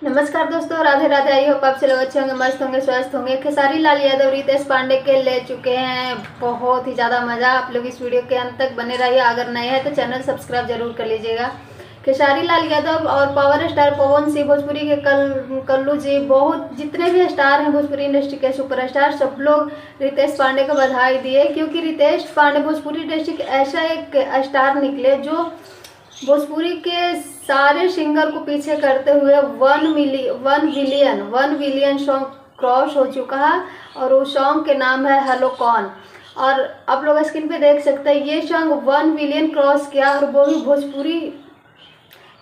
नमस्कार दोस्तों, Radhe Radhe. I hope आप सब लोग अच्छे होंगे, मस्त होंगे, स्वस्थ होंगे। खेसारी लाल यादव रितेश पांडे के ले चुके हैं बहुत ही ज़्यादा मज़ा। आप लोग इस वीडियो के अंत तक बने रहिए। अगर नए हैं तो चैनल सब्सक्राइब जरूर कर लीजिएगा। खेसारी लाल यादव और पावर स्टार पवन सिंह, भोजपुरी के कल्लू जी, बहुत जितने भी स्टार हैं भोजपुरी इंडस्ट्री के सुपरस्टार, सब लोग रितेश पांडे को बधाई दिए, क्योंकि रितेश पांडे भोजपुरी इंडस्ट्री के ऐसा एक स्टार निकले जो भोजपुरी के सारे सिंगर को पीछे करते हुए 1 बिलियन सॉन्ग क्रॉस हो चुका है। और उस सॉन्ग के नाम है हेलो कौन। और आप लोग स्क्रीन पे देख सकते हैं, ये सॉन्ग 1 बिलियन क्रॉस किया, और वो भी भोजपुरी।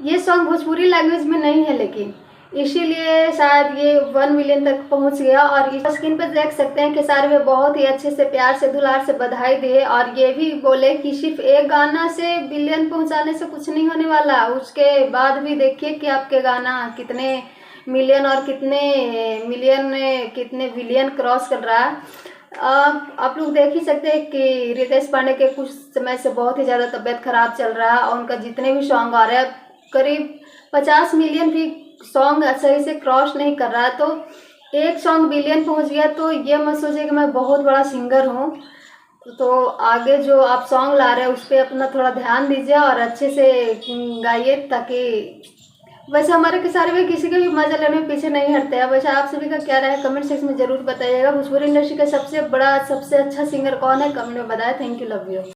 ये सॉन्ग भोजपुरी लैंग्वेज में नहीं है, लेकिन इसीलिए शायद ये 1 बिलियन तक पहुंच गया। और इस स्क्रीन पर देख सकते हैं कि सारे में बहुत ही अच्छे से प्यार से दुलार से बधाई दिए, और ये भी बोले कि सिर्फ एक गाना से बिलियन पहुंचाने से कुछ नहीं होने वाला, उसके बाद भी देखिए कि आपके गाना कितने मिलियन और कितने मिलियन कितने बिलियन क्रॉस कर रहा है। आप लोग देख ही सकते हैं कि रितेश पांडे के कुछ समय से बहुत ही ज़्यादा तबीयत खराब चल रहा है, और उनका जितने भी सॉन्ग आ रहे हैं करीब 50 मिलियन भी सॉन्ग सही से क्रॉस नहीं कर रहा है। तो एक सॉन्ग बिलियन पहुंच गया तो ये मत सोचिए कि मैं बहुत बड़ा सिंगर हूँ। तो आगे जो आप सॉन्ग ला रहे हैं उस पर अपना थोड़ा ध्यान दीजिए और अच्छे से गाइए, ताकि वैसे हमारे किसारे में किसी के भी मजा लेने में पीछे नहीं हटते हैं। वैसे आप सभी का क्या राय है कमेंट सेक्शन में जरूर बताइएगा। भोजपुरी इंडस्ट्री का सबसे बड़ा सबसे अच्छा सिंगर कौन है, कमेंट में बताएं। Thank you, love you.